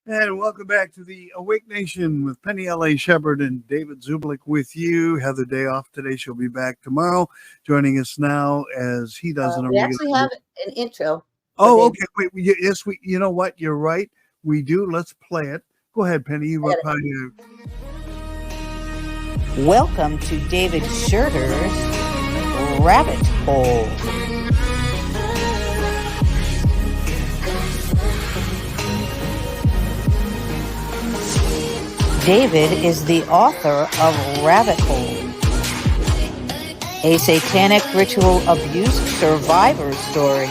And welcome back to the Awake Nation with Penny L.A. Shepard and David Zublik with you. Have the day off today. She'll be back tomorrow. Joining us now as he does in a We regular. actually have an intro. Oh, okay. Wait. Yes, we. You know what? You're right. We do. Let's play it. Go ahead, Penny. You were probably. Welcome to David Shurter's Rabbit Hole. David is the author of Rabbit Hole, a satanic ritual abuse survivor story.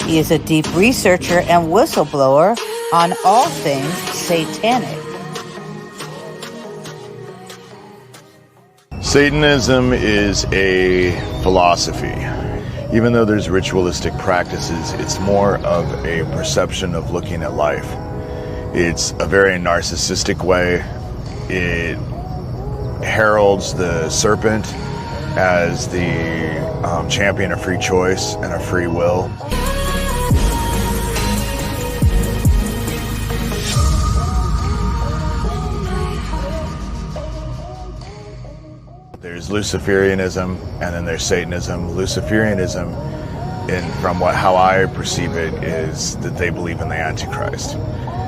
He is a deep researcher and whistleblower on all things satanic. Satanism is a philosophy. Even though there's ritualistic practices, it's more of a perception of looking at life. It's a very narcissistic way. It heralds the serpent as the champion of free choice and of free will. There's Luciferianism and then there's Satanism. Luciferianism, how I perceive it, is that they believe in the Antichrist.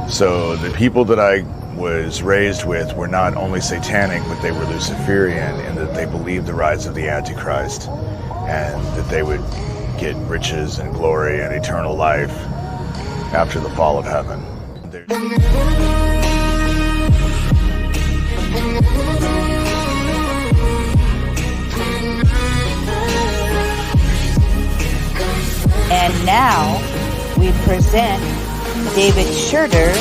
So the people that I was raised with were not only satanic, but they were Luciferian in that they believed the rise of the Antichrist and that they would get riches and glory and eternal life after the fall of heaven. And now we present David Shurter's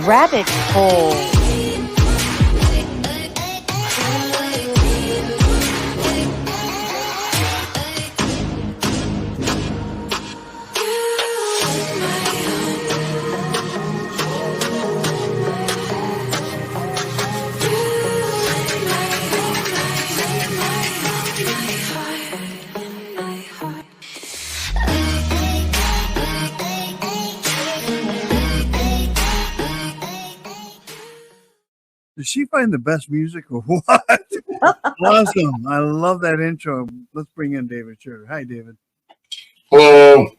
Rabbit Hole. Did she find the best music or what? Awesome. I love that intro. Let's bring in David Shurter. Hi, David. Hello.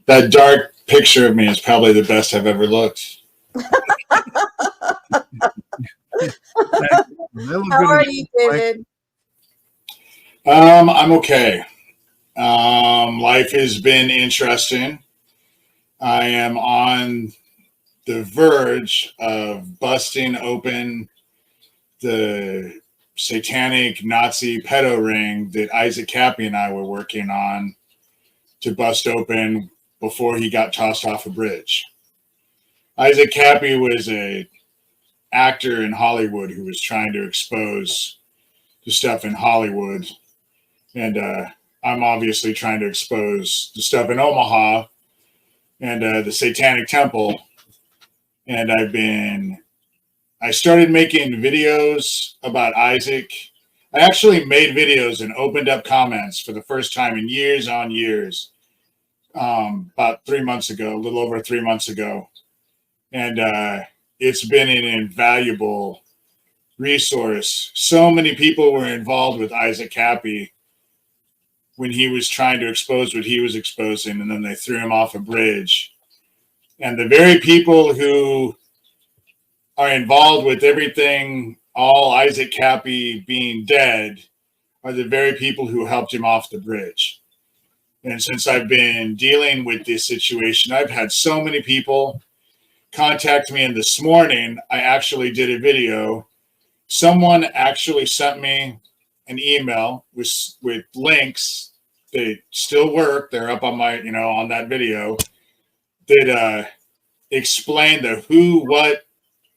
That dark picture of me is probably the best I've ever looked. How are you, David? I'm okay. Life has been interesting. I am on the verge of busting open the satanic Nazi pedo ring that Isaac Cappy and I were working on to bust open before he got tossed off a bridge. Isaac Cappy was an actor in Hollywood who was trying to expose the stuff in Hollywood. And I'm obviously trying to expose the stuff in Omaha and the Satanic Temple. And I started making videos about Isaac. I actually made videos and opened up comments for the first time in years on years, about 3 months ago, a little over 3 months ago. And it's been an invaluable resource. So many people were involved with Isaac Cappy when he was trying to expose what he was exposing, and then they threw him off a bridge. And the very people who are involved with everything, all Isaac Cappy being dead, are the very people who helped him off the bridge. And since I've been dealing with this situation, I've had so many people contact me. And this morning, I actually did a video. Someone actually sent me an email with links. They still work. They're up on my, on that video. That explain the who, what,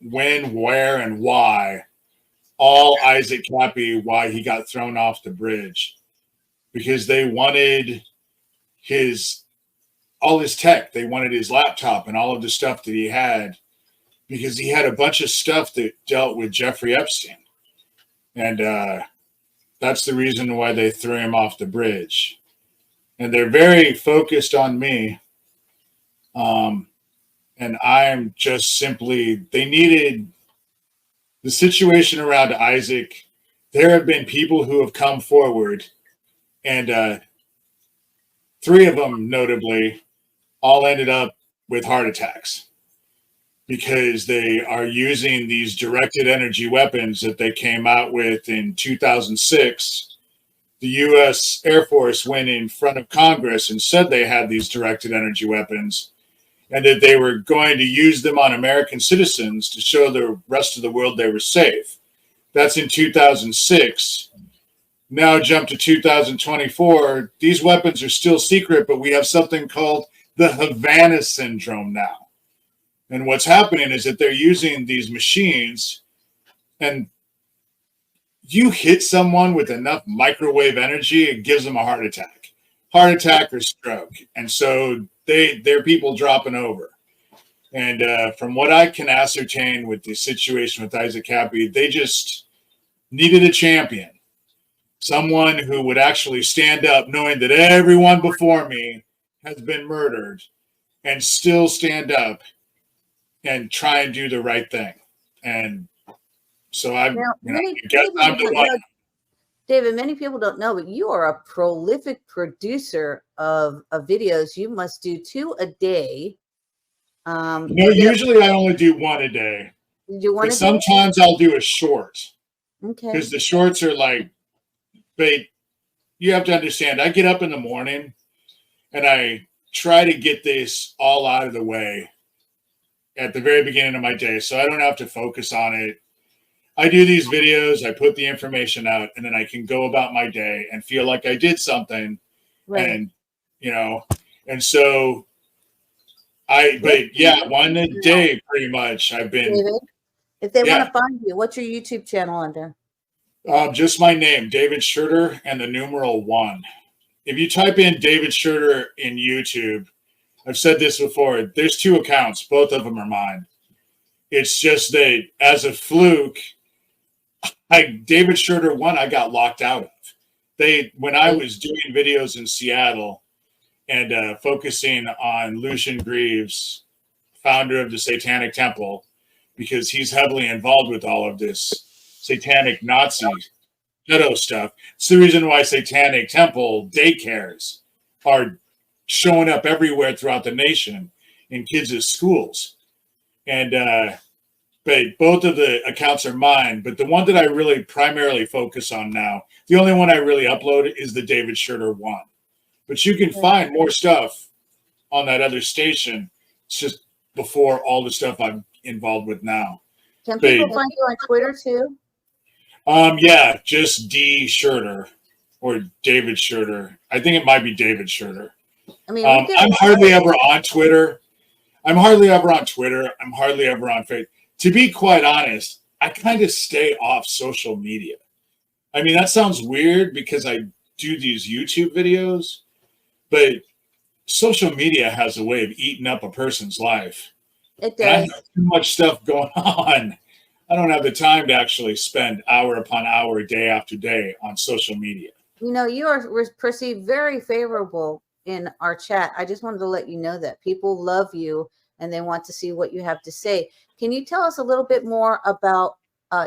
when, where, and why, all Isaac Cappy, why he got thrown off the bridge. Because they wanted all his tech. They wanted his laptop and all of the stuff that he had, because he had a bunch of stuff that dealt with Jeffrey Epstein. And that's the reason why they threw him off the bridge. And they're very focused on me. And I'm just simply, they needed the situation around Isaac. There have been people who have come forward, and 3 of them, notably, all ended up with heart attacks because they are using these directed energy weapons that they came out with in 2006. The U.S. Air Force went in front of Congress and said they had these directed energy weapons and that they were going to use them on American citizens to show the rest of the world they were safe. That's in 2006. Now jump to 2024. These weapons are still secret, but we have something called the Havana syndrome now. And what's happening is that they're using these machines, and you hit someone with enough microwave energy, it gives them a heart attack or stroke. And so they're people dropping over. And from what I can ascertain with the situation with Isaac Cappy, they just needed a champion. Someone who would actually stand up knowing that everyone before me has been murdered and still stand up and try and do the right thing. And so I guess I'm the one. David, many people don't know, but you are a prolific producer of videos. You must do 2 a day. Usually I only do 1 a day. You do 1 a day? Sometimes I'll do a short. Okay. Because the shorts are like, but you have to understand, I get up in the morning and I try to get this all out of the way at the very beginning of my day so I don't have to focus on it. I do these videos, I put the information out, and then I can go about my day and feel like I did something. Right. And, and so but yeah, 1 a day pretty much. I've been. David, if they want to find you, what's your YouTube channel under? Just my name, David Shurter, and the numeral 1. If you type in David Shurter in YouTube, I've said this before, there's 2 accounts. Both of them are mine. It's just that as a fluke, David Shurter 1, I got locked out of. When I was doing videos in Seattle and focusing on Lucian Greaves, founder of the Satanic Temple, because he's heavily involved with all of this satanic Nazi pedo stuff. It's the reason why Satanic Temple daycares are showing up everywhere throughout the nation in kids' schools. And but both of the accounts are mine, but the one that I really primarily focus on now, the only one I really upload is the David Shurter 1. But you can find more stuff on that other station. It's just before all the stuff I'm involved with now. Can people find you on Twitter too? Yeah, just D Shurter or David Shurter. I think it might be David Shurter. I mean, I'm hardly ever on Twitter. I'm hardly ever on Facebook. To be quite honest, I kind of stay off social media. I mean, that sounds weird because I do these YouTube videos, but social media has a way of eating up a person's life. It does. And I have too much stuff going on. I don't have the time to actually spend hour upon hour, day after day on social media. You are perceived very favorable in our chat. I just wanted to let you know that people love you and they want to see what you have to say. Can you tell us a little bit more about,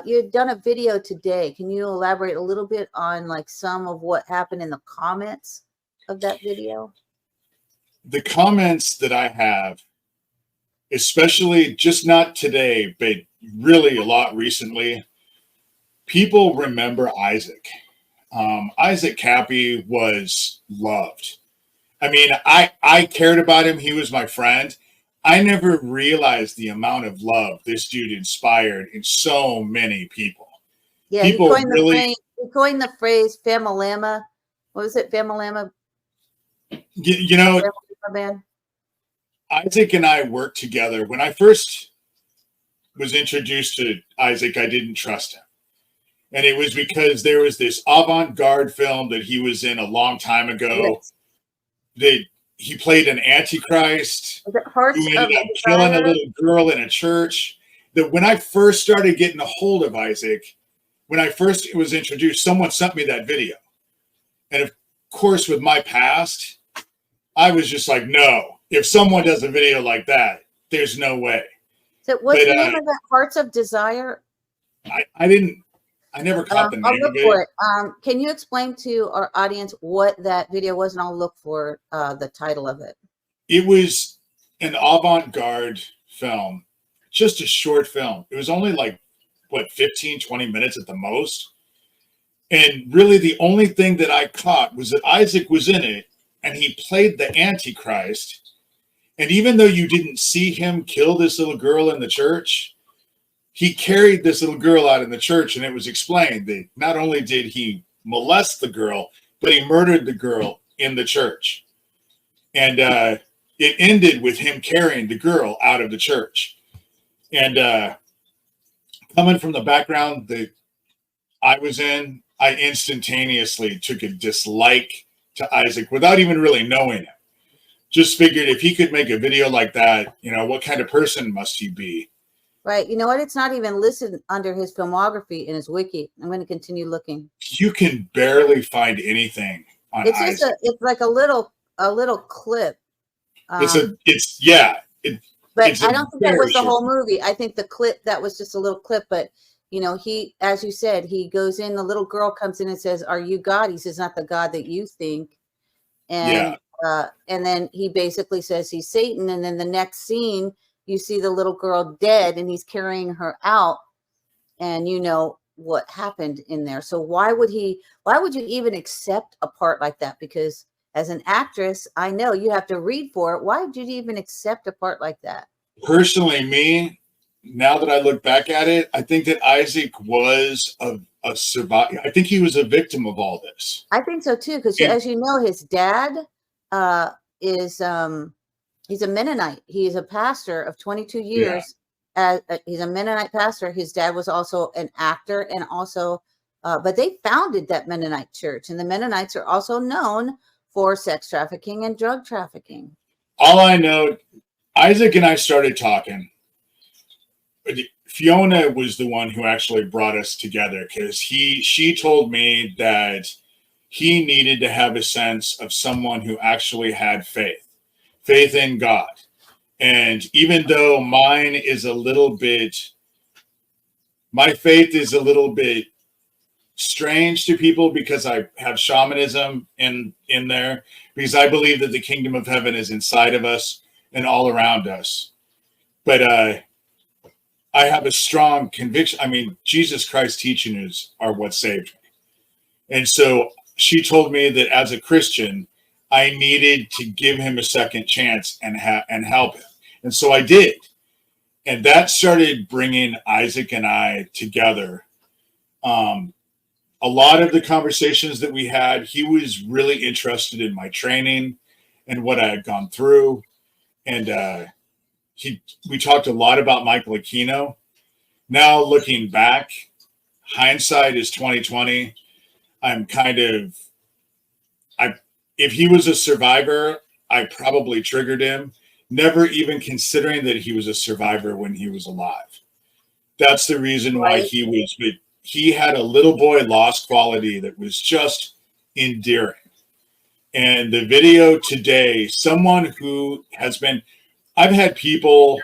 you've done a video today. Can you elaborate a little bit on like some of what happened in the comments of that video? The comments that I have, especially just not today, but really a lot recently, people remember Isaac. Isaac Cappy was loved. I mean, I cared about him. He was my friend. I never realized the amount of love this dude inspired in so many people. Yeah, people he coined the phrase Familama. What was it, Familama? Isaac and I worked together. When I first was introduced to Isaac, I didn't trust him. And it was because there was this avant-garde film that he was in a long time ago. Yes. That he played an antichrist who ended up killing a little girl in a church. That when I first started getting a hold of Isaac, when I first was introduced, someone sent me that video. And of course, with my past, I was just like, no, if someone does a video like that, there's no way. So what's But, the name of that? Hearts of Desire? I never caught the I'll name look of it. for it. Can you explain to our audience what that video was, and I'll look for the title of it. It was an avant-garde film, just a short film. It was only like, what, 15, 20 minutes at the most. And really the only thing that I caught was that Isaac was in it and he played the Antichrist. And even though you didn't see him kill this little girl in the church, he carried this little girl out in the church, and it was explained that not only did he molest the girl, but he murdered the girl in the church. And it ended with him carrying the girl out of the church. And coming from the background that I was in, I instantaneously took a dislike to Isaac without even really knowing him. Just figured if he could make a video like that, what kind of person must he be? Right. You know what? It's not even listed under his filmography in his wiki. I'm going to continue looking. You can barely find anything on It's Isaac. just it's like a little clip. But But it's I don't think that was the short. whole movie. I think the clip, that was just a little clip. But he, as you said, he goes in, the little girl comes in and says, "Are you God?" He says, "Not the God that you think." And and then he basically says he's Satan. And then the next scene, you see the little girl dead and he's carrying her out, and what happened in there. So why would you even accept a part like that? Because as an actress, I know you have to read for it. Why would you even accept a part like that? Personally, me, now that I look back at it, I think that Isaac was a survivor. I think he was a victim of all this. I think so too, because as you know, his dad is he's a Mennonite. He is a pastor of 22 years. He's a Mennonite pastor. His dad was also an actor, and also, but they founded that Mennonite church, and the Mennonites are also known for sex trafficking and drug trafficking. All I know, Isaac and I started talking. Fiona was the one who actually brought us together, because she told me that he needed to have a sense of someone who actually had faith in God. And even though my faith is a little bit strange to people, because I have shamanism in there, because I believe that the kingdom of heaven is inside of us and all around us. But I have a strong conviction. I mean, Jesus Christ's teachings are what saved me. And so she told me that as a Christian, I needed to give him a second chance and help him. And so I did. And that started bringing Isaac and I together. A lot of the conversations that we had, he was really interested in my training and what I had gone through. And we talked a lot about Michael Aquino. Now looking back, hindsight is 2020. If he was a survivor, I probably triggered him, never even considering that he was a survivor when he was alive. That's the reason why he had a little boy lost quality that was just endearing. And the video today, someone who I've had people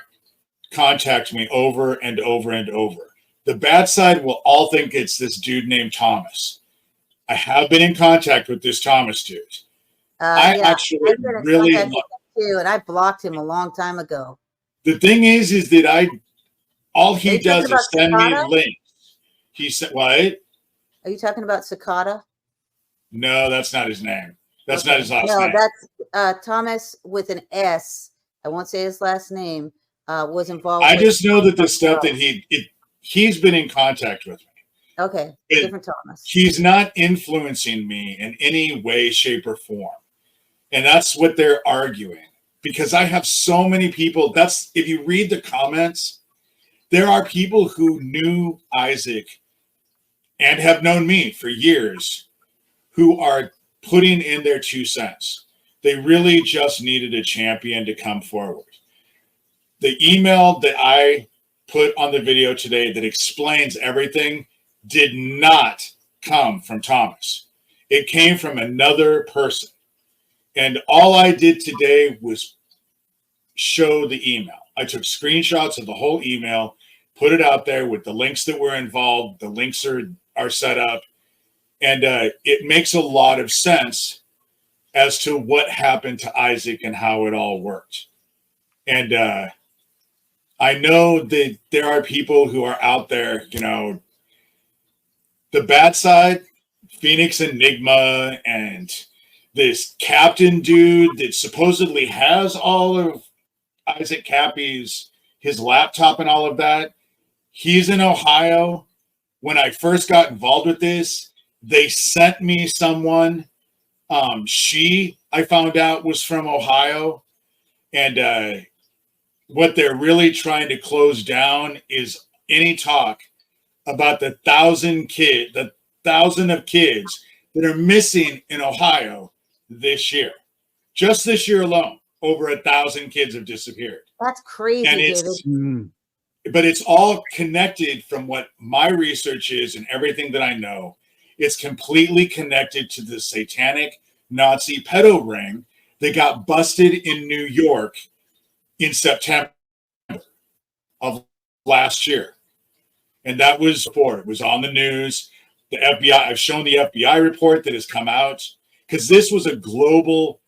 contact me over and over and over. The bad side will all think it's this dude named Thomas. I have been in contact with this Thomas dude. I actually really love him too, and I blocked him a long time ago. The thing is that all he does is send me links. He said, "What? Are you talking about Cicada?" No, that's not his name. That's not his last name. No, that's Thomas with an S. I won't say his last name. Was involved. I just know that the stuff that he's been in contact with me. Okay, different Thomas. He's not influencing me in any way, shape, or form. And that's what they're arguing. Because I have so many people, if you read the comments, there are people who knew Isaac and have known me for years who are putting in their 2 cents. They really just needed a champion to come forward. The email that I put on the video today that explains everything did not come from Thomas. It came from another person. And all I did today was show the email. I took screenshots of the whole email, put it out there with the links that were involved. The links are set up. And it makes a lot of sense as to what happened to Isaac and how it all worked. And I know that there are people who are out there, you know, the bad side, Phoenix Enigma, and this captain dude that supposedly has all of Isaac Cappy's, his laptop and all of that. He's in Ohio. When I first got involved with this, they sent me someone. I found out was from Ohio. And what they're really trying to close down is any talk about the 1,000 of kids that are missing in Ohio this year. Just this year alone, over 1,000 kids have disappeared. That's crazy, And David. but it's all connected from what my research is and everything that I know. It's completely connected to the satanic Nazi pedo ring that got busted in New York in September of last year. And that was before. It was on the news. The FBI, I've shown the FBI report that has come out because this was a global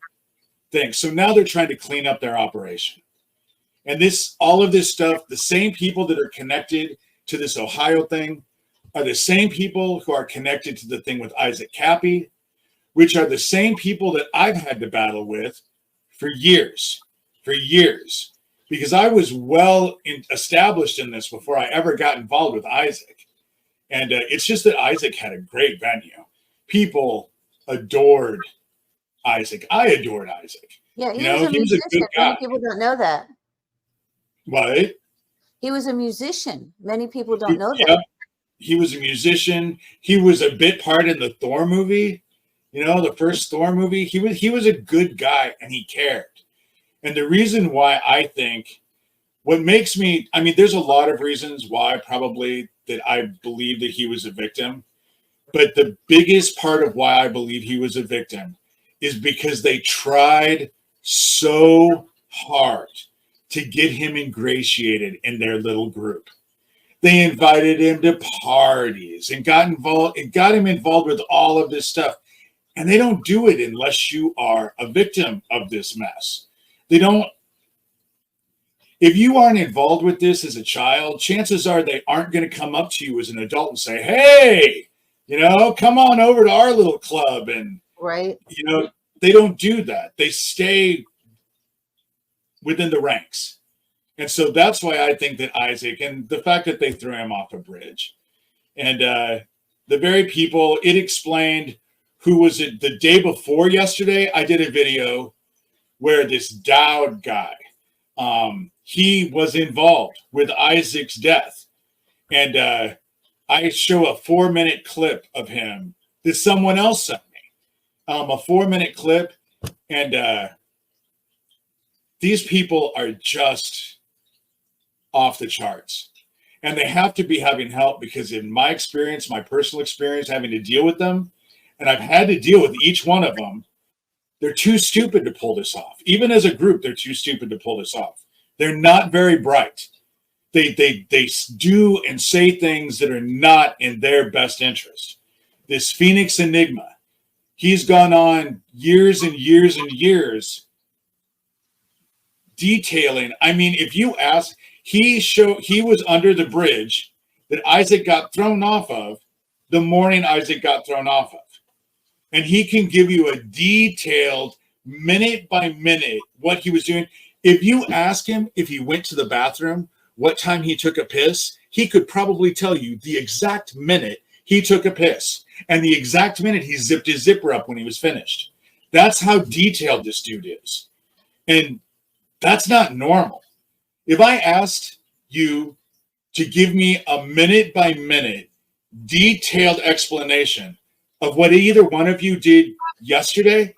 thing. So now they're trying to clean up their operation. And all of this stuff, the same people that are connected to this Ohio thing are the same people who are connected to the thing with Isaac Cappy, which are the same people that I've had to battle with for years, because I was established in this before I ever got involved with Isaac. And it's just that Isaac had a great venue. People adored Isaac. I adored Isaac. Yeah, he was a musician. good guy. Many people don't know that. What? He was a musician. Many people don't know Yep. that. He was a musician. He was a bit part in the Thor movie. You know, the first Thor movie. He was a good guy and he cared. And the reason why I think there's a lot of reasons why probably that I believe that he was a victim. But the biggest part of why I believe he was a victim is because they tried so hard to get him ingratiated in their little group. They invited him to parties and got him involved with all of this stuff. And they don't do it unless you are a victim of this mess. They don't. If you aren't involved with this as a child, chances are they aren't going to come up to you as an adult and say, hey, come on over to our little club. And, right. They don't do that. They stay within the ranks. And so that's why I think that Isaac, and the fact that they threw him off a bridge, and the very people, it explained who was it the day before yesterday. I did a video where this Dowd guy, he was involved with Isaac's death. And I show a 4-minute clip of him that someone else sent me, a 4-minute clip. And these people are just off the charts. And they have to be having help because in my experience, my personal experience, having to deal with them, and I've had to deal with each one of them, they're too stupid to pull this off. Even as a group, they're too stupid to pull this off. They're not very bright. They do and say things that are not in their best interest. This Phoenix Enigma, he's gone on years and years and years detailing. I mean, if you ask, he was under the bridge that Isaac got thrown off of the morning Isaac got thrown off of. And he can give you a detailed minute by minute what he was doing. If you ask him if he went to the bathroom, what time he took a piss, he could probably tell you the exact minute he took a piss and the exact minute he zipped his zipper up when he was finished. That's how detailed this dude is. And that's not normal. If I asked you to give me a minute by minute detailed explanation of what either one of you did yesterday,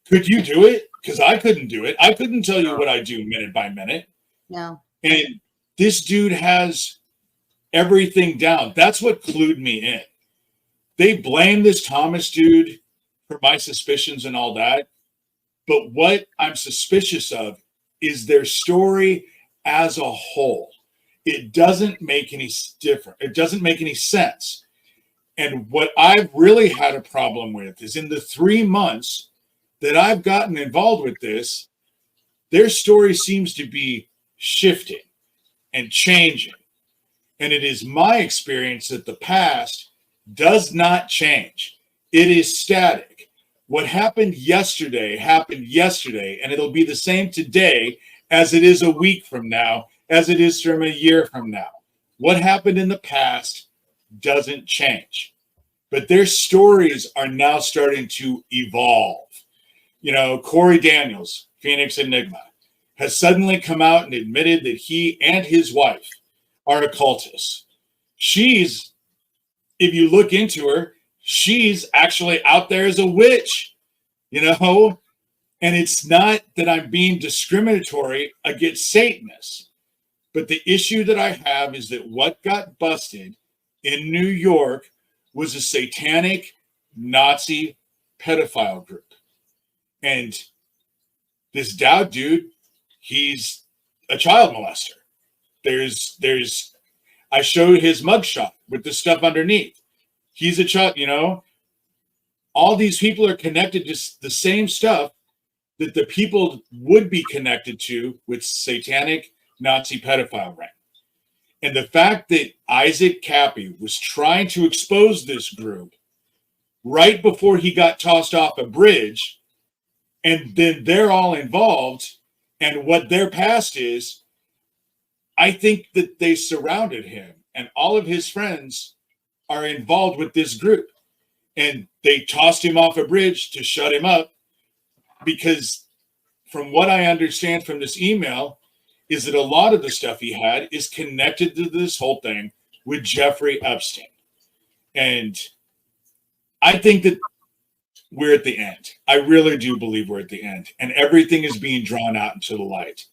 could you do it? Because I couldn't do it. I couldn't tell you what I do minute by minute. No. And this dude has everything down. That's what clued me in. They blame this Thomas dude for my suspicions and all that. But what I'm suspicious of is their story as a whole. It doesn't make any difference. It doesn't make any sense. And what I've really had a problem with is in the 3 months that I've gotten involved with this, their story seems to be shifting and changing. And it is my experience that the past does not change. It is static. What happened yesterday, and it'll be the same today as it is a week from now, as it is from a year from now. What happened in the past doesn't change. But their stories are now starting to evolve. You know, Corey Daniels, Phoenix Enigma, has suddenly come out and admitted that he and his wife are occultists. She's, if you look into her, she's actually out there as a witch, you know? And it's not that I'm being discriminatory against Satanists, but the issue that I have is that what got busted in New York was a satanic Nazi pedophile group. And this Dowd dude, he's a child molester. I showed his mugshot with the stuff underneath. He's a child, you know. All these people are connected to the same stuff that the people would be connected to with satanic Nazi pedophile ring. And the fact that Isaac Cappy was trying to expose this group right before he got tossed off a bridge, and then they're all involved, and what their past is, I think that they surrounded him, and all of his friends are involved with this group. And they tossed him off a bridge to shut him up, because from what I understand from this email, is that a lot of the stuff he had is connected to this whole thing with Jeffrey Epstein. And I think that we're at the end. I really do believe we're at the end. And everything is being drawn out into the light.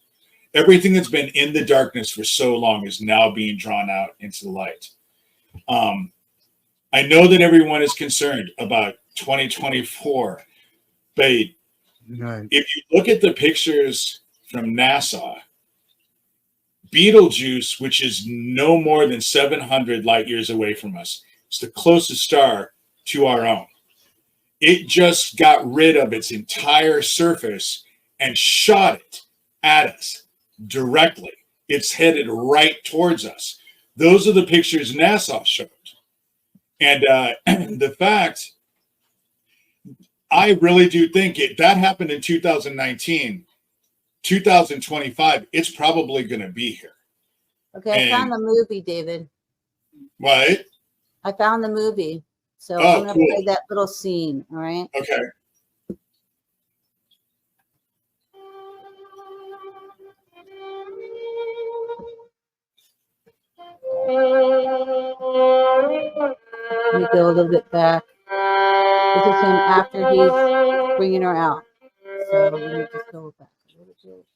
Everything that's been in the darkness for so long is now being drawn out into the light. I know that everyone is concerned about 2024, but if you look at the pictures from NASA, Betelgeuse, which is no more than 700 light years away from us, it's the closest star to our own. It just got rid of its entire surface and shot it at us directly. It's headed right towards us. Those are the pictures NASA showed. And the fact, I really do think that happened in 2019. 2025, it's probably going to be here. Okay, I found the movie, David. What? I found the movie. So I'm going to play that little scene, all right? Okay. Let me go a little bit back. This is him after he's bringing her out. So let me just go back a little bit.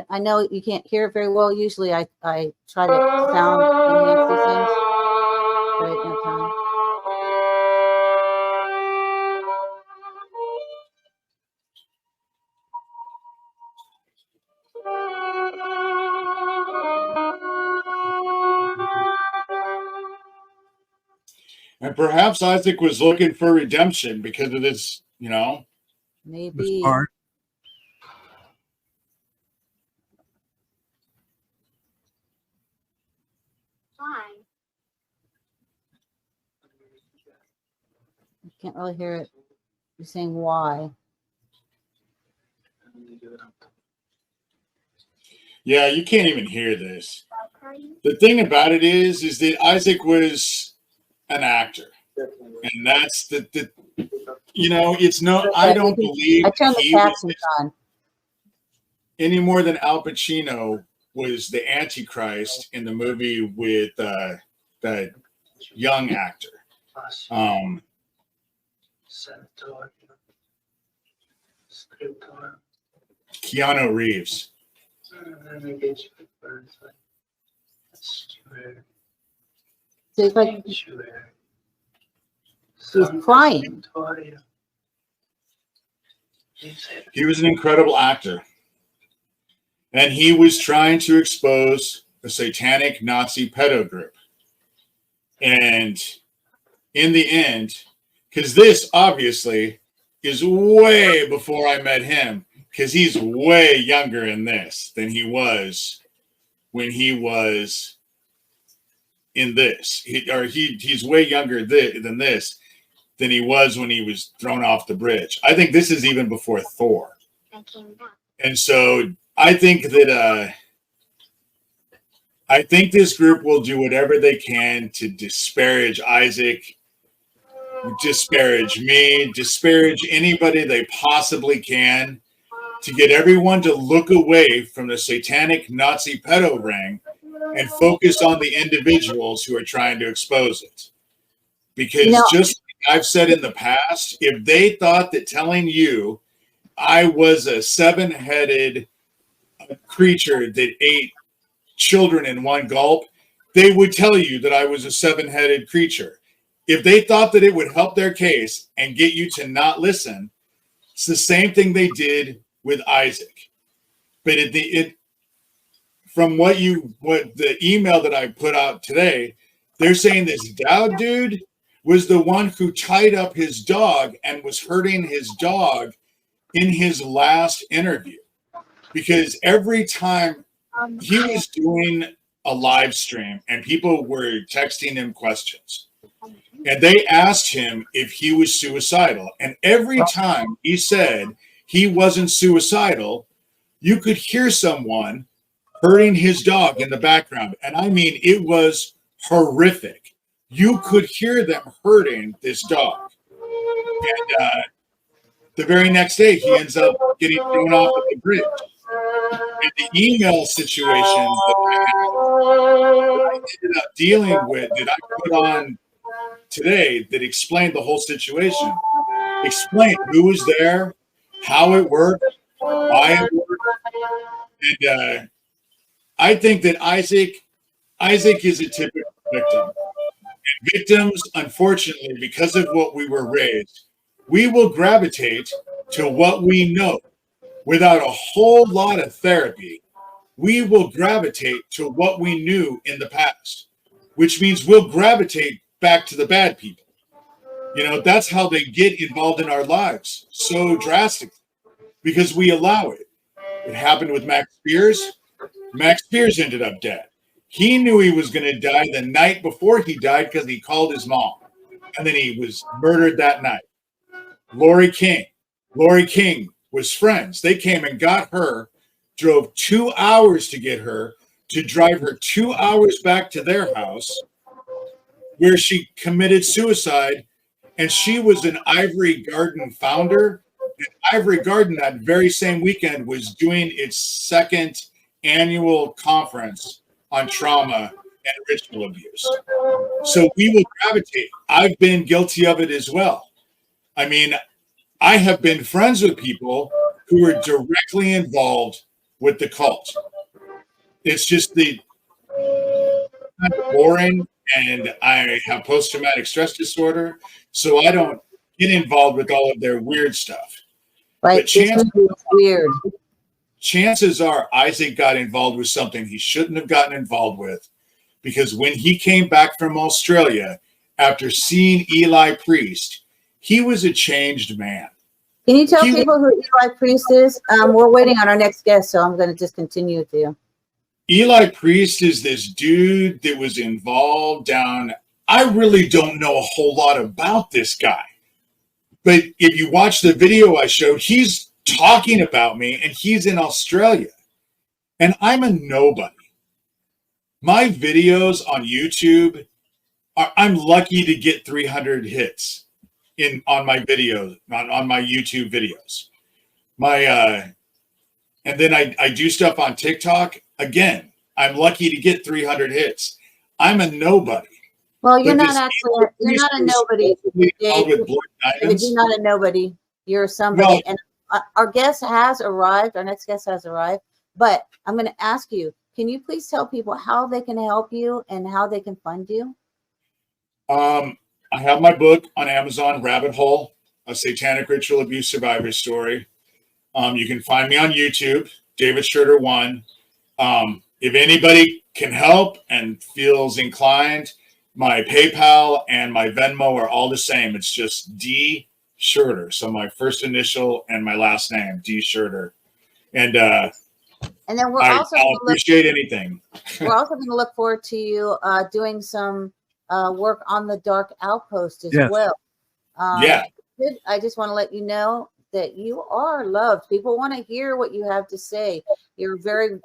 I know you can't hear it very well. Usually I try to sound enhance these things, but I don't have time. And perhaps Isaac was looking for redemption because of this, you know. Maybe. This part. I can't really hear it. You're saying why? Yeah, you can't even hear this. The thing about it is that Isaac was an actor, and that's the you know, it's no. I don't believe I turned the captions on. Any more than Al Pacino was the Antichrist in the movie with that young actor. Keanu Reeves. So it's like He's crying. He was an incredible actor. And he was trying to expose a satanic Nazi pedo group. And in the end, because this obviously is way before I met him, because he's way younger in this than he was when he was in this. He's way younger than this than he was when he was thrown off the bridge. I think this is even before Thor. And so I think that I think this group will do whatever they can to disparage Isaac, disparage me, disparage anybody they possibly can, to get everyone to look away from the satanic Nazi pedo ring and focus on the individuals who are trying to expose it. Because just like I've said in the past, if they thought that telling you I was a seven-headed creature that ate children in one gulp, they would tell you that I was a seven-headed creature. If they thought that it would help their case and get you to not listen, it's the same thing they did with Isaac. But from what the email that I put out today, they're saying this Dowd dude was the one who tied up his dog and was hurting his dog in his last interview. Because every time he was doing a live stream and people were texting him questions, and they asked him if he was suicidal. And every time he said he wasn't suicidal, you could hear someone hurting his dog in the background. And I mean, it was horrific. You could hear them hurting this dog. And the very next day, he ends up getting thrown off of the bridge. And the email situation that I ended up dealing with, that I put on today, that explained the whole situation, explained who was there, how it worked, why it worked. And I think that Isaac is a typical victim. And victims, unfortunately, because of what we were raised, we will gravitate to what we know. Without a whole lot of therapy, we will gravitate to what we knew in the past, which means we'll gravitate back to the bad people. You know, that's how they get involved in our lives so drastically, because we allow it. It happened with Max Spears. Max Spears ended up dead. He knew he was going to die the night before he died because he called his mom, and then he was murdered that night. Lori King was friends. They came and got her, drove 2 hours to get her, to drive her 2 hours back to their house where she committed suicide. And she was an Ivory Garden founder. And Ivory Garden that very same weekend was doing its second annual conference on trauma and ritual abuse. So we will gravitate. I've been guilty of it as well. I mean, I have been friends with people who are directly involved with the cult. It's just the boring, and I have post-traumatic stress disorder, so I don't get involved with all of their weird stuff. Right, But weird. Chances are Isaac got involved with something he shouldn't have gotten involved with, because when he came back from Australia after seeing Eli Priest, he was a changed man. Can you tell people who Eli Priest is? We're waiting on our next guest, so I'm going to just continue with you. Eli Priest is this dude that was involved down. I really don't know a whole lot about this guy. But if you watch the video I showed, he's talking about me, and he's in Australia. And I'm a nobody. My videos on YouTube, I'm lucky to get 300 hits on my videos, on my YouTube videos. And then I do stuff on TikTok. Again, I'm lucky to get 300 hits. I'm a nobody. Well, you're not actually, you're not a nobody. David, you're not a nobody. You're somebody. Well, and our guest has arrived. Our next guest has arrived. But I'm going to ask you, can you please tell people how they can help you and how they can fund you? I I have my book on Amazon, Rabbit Hole, a satanic ritual abuse survivor story. You can find me on YouTube, David Shurter 1. If anybody can help and feels inclined, my PayPal and my Venmo are all the same. It's just D Shurter. So my first initial and my last name, D Shurter. And then I'll appreciate anything. We're also going to look forward to you doing some work on the Dark Outpost as well. Yeah. I just want to let you know that you are loved. People want to hear what you have to say. You're very,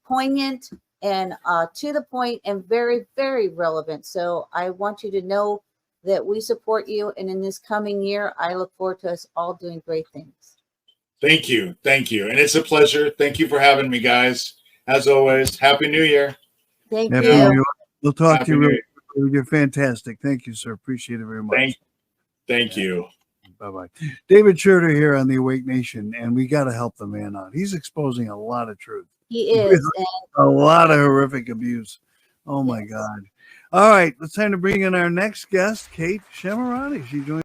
poignant and to the point and very, very relevant. So I want you to know that we support you. And in this coming year, I look forward to us all doing great things. Thank you. Thank you. And it's a pleasure. Thank you for having me, guys. As always, Happy New Year. Thank Happy you. New Year. We'll talk Happy to you. New Real Year. quick. You're fantastic. Thank you, sir. Appreciate it very much. Thank you. Bye-bye. David Shurter here on the Awake Nation, and we got to help the man out. He's exposing a lot of truth. He is. A lot of horrific abuse. Oh, my God. All right. It's time to bring in our next guest, Kate Shemirani. She joined